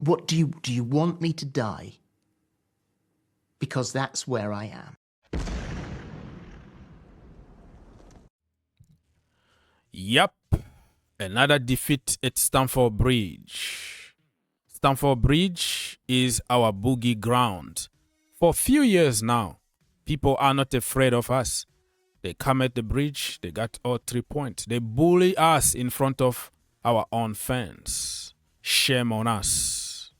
What do you want me to die? Because that's where I am. Yep, another defeat at Stamford Bridge. Stamford Bridge is our boogie ground. For a few years now, people are not afraid of us. They come at the bridge, they got all 3 points. They bully us in front of our own fans. Shame on us.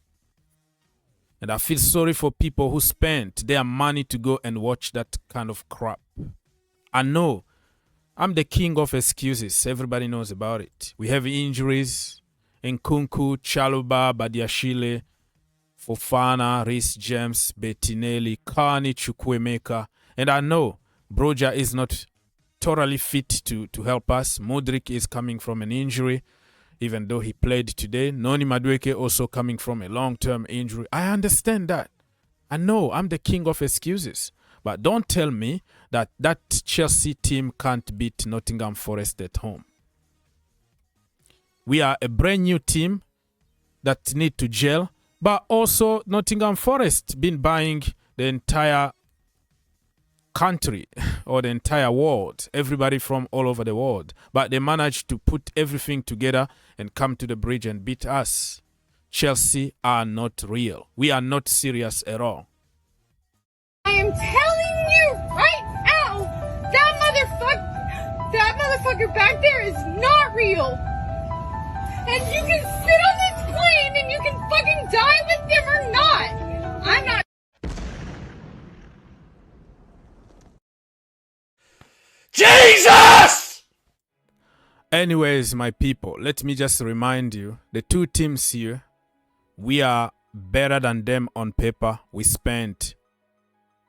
And I feel sorry for people who spent their money to go and watch that kind of crap. I know I'm the king of excuses. Everybody knows about it. We have injuries. Nkunku, Chaluba, Badiashile, Fofana, Reece James, Bettinelli, Carney, Chukwuemeka. And I know Broja is not totally fit to help us. Modric is coming from an injury, even though he played today. Noni Madueke also coming from a long-term injury. I understand that. I know I'm the king of excuses. But don't tell me that that Chelsea team can't beat Nottingham Forest at home. We are a brand new team that need to gel. But also Nottingham Forest been buying the entire country or the entire world. Everybody from all over the world. But they managed to put everything together and come to the bridge and beat us. Chelsea are not real. We are not serious at all. I am telling you right now, that motherfucker back there is not real. And you can sit on this plane and you can fucking die with them or not. I'm not. Jesus! Anyways, my people, let me just remind you, the two teams here, we are better than them on paper. We spent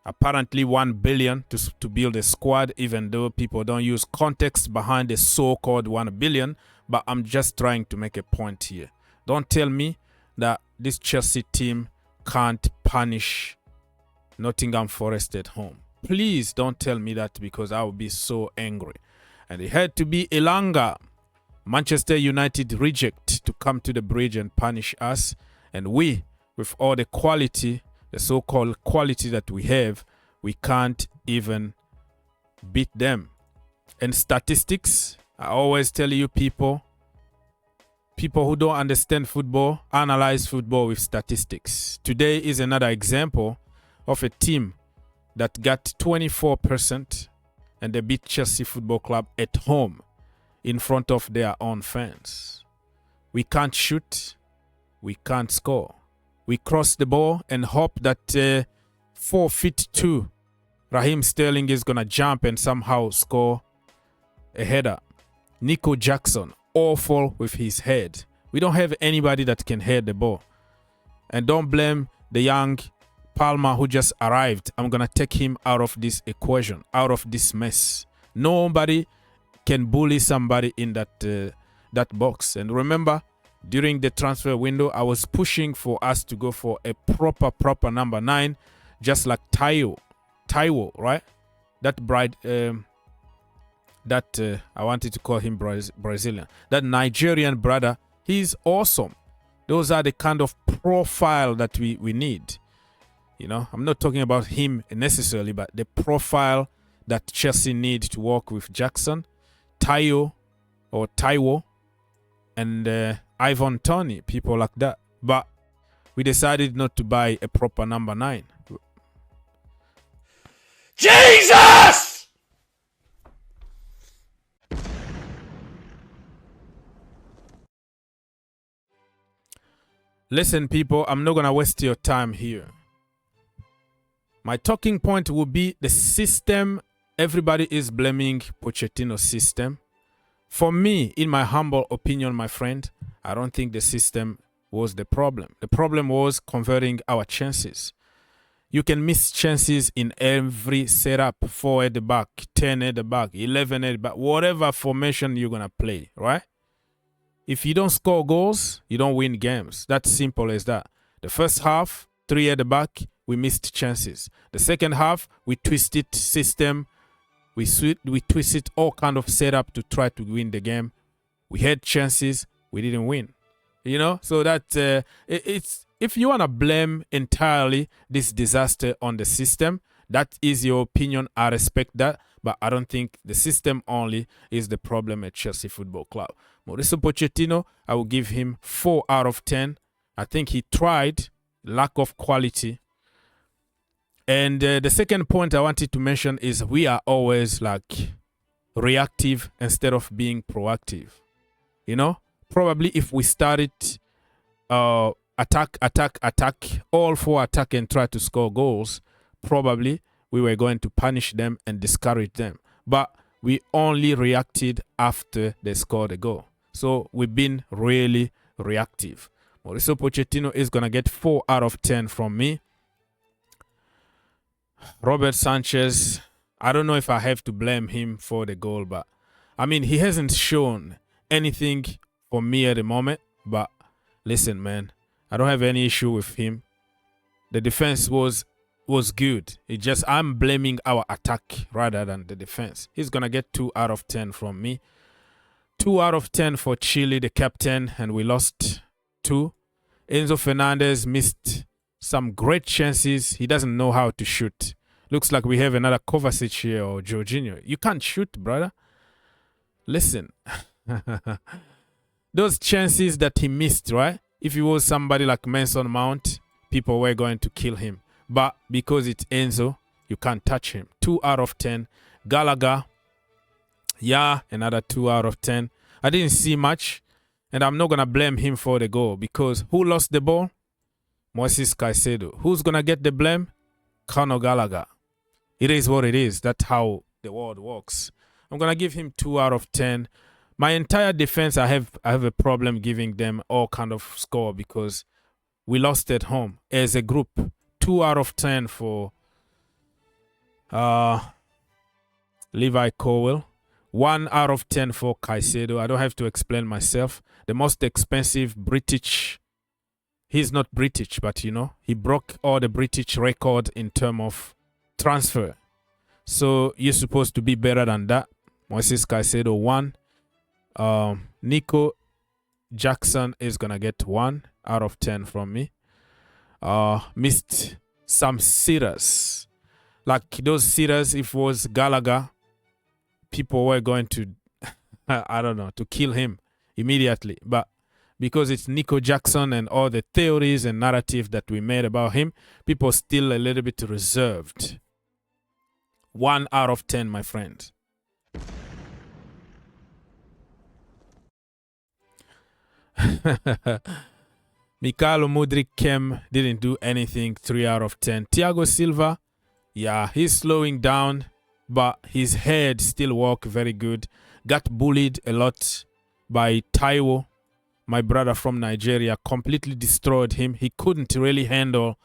apparently 1 billion to build a squad, even though people don't use context behind the so-called 1 billion. But I'm just trying to make a point here. Don't tell me that this Chelsea team can't punish Nottingham Forest at home. Please don't tell me that, because I will be so angry. And it had to be Elanga, Manchester United reject, to come to the bridge and punish us. And we, with all the quality, the so-called quality that we have, we can't even beat them. And statistics, I always tell you people who don't understand football, analyze football with statistics. Today is another example of a team that got 24% and they beat Chelsea Football Club at home in front of their own fans. We can't shoot. We can't score. We cross the ball and hope that 4'2" Raheem Sterling is going to jump and somehow score a header. Nico Jackson, awful with his head. We don't have anybody that can head the ball. And don't blame the young Palmer who just arrived. I'm going to take him out of this equation, out of this mess. Nobody can bully somebody in that box. And remember, during the transfer window, I was pushing for us to go for a proper number 9, just like Taiwo, right? That I wanted to call him Brazilian. That Nigerian brother, he's awesome. Those are the kind of profile that we need. You know, I'm not talking about him necessarily, but the profile that Chelsea need to work with Jackson, Taiwo, and Ivan Toney, people like that. But we decided not to buy a proper number 9. Jesus! Listen, people, I'm not going to waste your time here. My talking point will be the system. Everybody is blaming Pochettino's system. For me, in my humble opinion, my friend, I don't think the system was the problem. The problem was converting our chances. You can miss chances in every setup, 4 at the back, 10 at the back, 11 at the back, whatever formation you're going to play, right? If you don't score goals, you don't win games. That's simple as that. The first half, 3 at the back, we missed chances. The second half, we twisted system. We twisted all kind of setup to try to win the game. We had chances, we didn't win. You know, so that it's if you want to blame entirely this disaster on the system, that is your opinion. I respect that. But I don't think the system only is the problem at Chelsea Football Club. Mauricio Pochettino, I will give him 4 out of 10. I think he tried, lack of quality. And the second point I wanted to mention is we are always like reactive instead of being proactive. You know, probably if we started attack, all for attack and try to score goals, probably we were going to punish them and discourage them. But we only reacted after they scored a goal. So we've been really reactive. Mauricio Pochettino is going to get 4 out of 10 from me. Robert Sanchez, I don't know if I have to blame him for the goal, but I mean, he hasn't shown anything for me at the moment. But listen, man, I don't have any issue with him. The defense was good. It just, I'm blaming our attack rather than the defense. He's going to get 2 out of 10 from me. 2 out of 10 for Chile, the captain, and we lost 2. Enzo Fernandez missed some great chances. He doesn't know how to shoot. Looks like we have another Kovacic here or Jorginho. You can't shoot, brother. Listen. Those chances that he missed, right? If he was somebody like Mason Mount, people were going to kill him. But because it's Enzo, you can't touch him. 2 out of 10. Gallagher, yeah, another 2 out of 10. I didn't see much, and I'm not going to blame him for the goal because who lost the ball? Moises Caicedo. Who's going to get the blame? Conor Gallagher. It is what it is. That's how the world works. I'm going to give him 2 out of 10. My entire defense, I have a problem giving them all kind of score because we lost at home as a group. 2 out of 10 for Levi Colwill. 1 out of 10 for Caicedo. I don't have to explain myself. The most expensive British. He's not British, but you know, he broke all the British record in terms of transfer. So you're supposed to be better than that. Moises Caicedo 1. Nico Jackson is going to get 1 out of 10 from me. Missed some sitters. Like those sitters, if it was Gallagher, people were going to, I don't know, to kill him immediately. But because it's Nico Jackson and all the theories and narrative that we made about him, people still a little bit reserved. 1 out of 10, my friend. Mikhailo Mudryk didn't do anything. 3 out of 10. Thiago Silva, yeah, he's slowing down, but his head still work very good. Got bullied a lot by Taiwo, my brother from Nigeria. Completely destroyed him. He couldn't really handle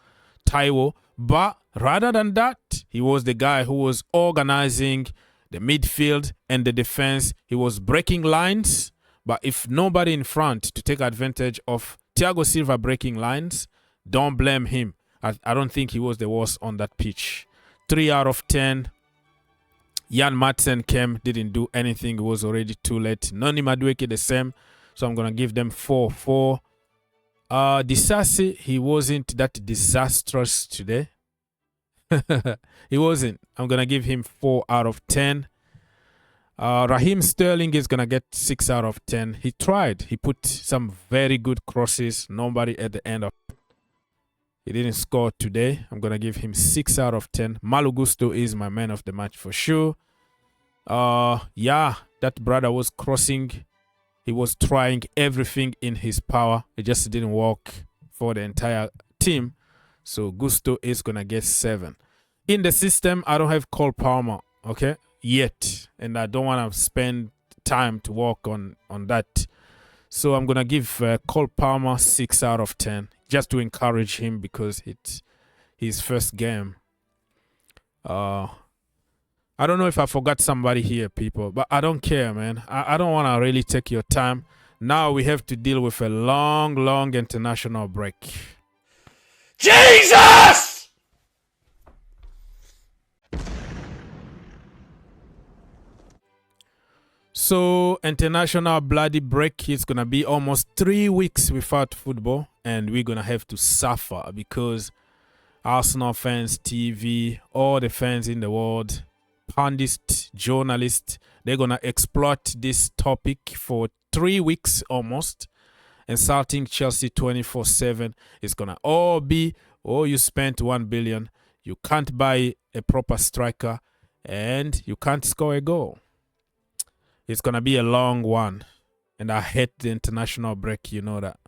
Taiwo, but rather than that, he was the guy who was organizing the midfield and the defense. He was breaking lines, but if nobody in front to take advantage of Thiago Silva breaking lines, don't blame him. I don't think he was the worst on that pitch. 3 out of 10. Jan Madsen didn't do anything. It was already too late. Noni Madueke the same. So I'm going to give them 4. Disasi, he wasn't that disastrous today. He wasn't. I'm going to give him 4 out of 10. Raheem Sterling is going to get 6 out of 10. He tried. He put some very good crosses. Nobody at the end of it. He didn't score today. I'm going to give him 6 out of 10. Malo Gusto is my man of the match for sure. Yeah, that brother was crossing. He was trying everything in his power. It just didn't work for the entire team. So Gusto is going to get 7. In the system, I don't have Cole Palmer, okay, yet. And I don't want to spend time to work on that. So I'm going to give Cole Palmer 6 out of 10. Just to encourage him because it's his first game. I don't know if I forgot somebody here, people, but I don't care, man. I don't want to really take your time. Now we have to deal with a long international break. Jesus! So, international bloody break. It's going to be almost 3 weeks without football. And we're going to have to suffer because Arsenal fans, TV, all the fans in the world, pundits, journalists, they're going to exploit this topic for 3 weeks almost. Insulting Chelsea 24/7. It's going to all be, oh, you spent 1 billion. You can't buy a proper striker. And you can't score a goal. It's going to be a long one. And I hate the international break, you know that.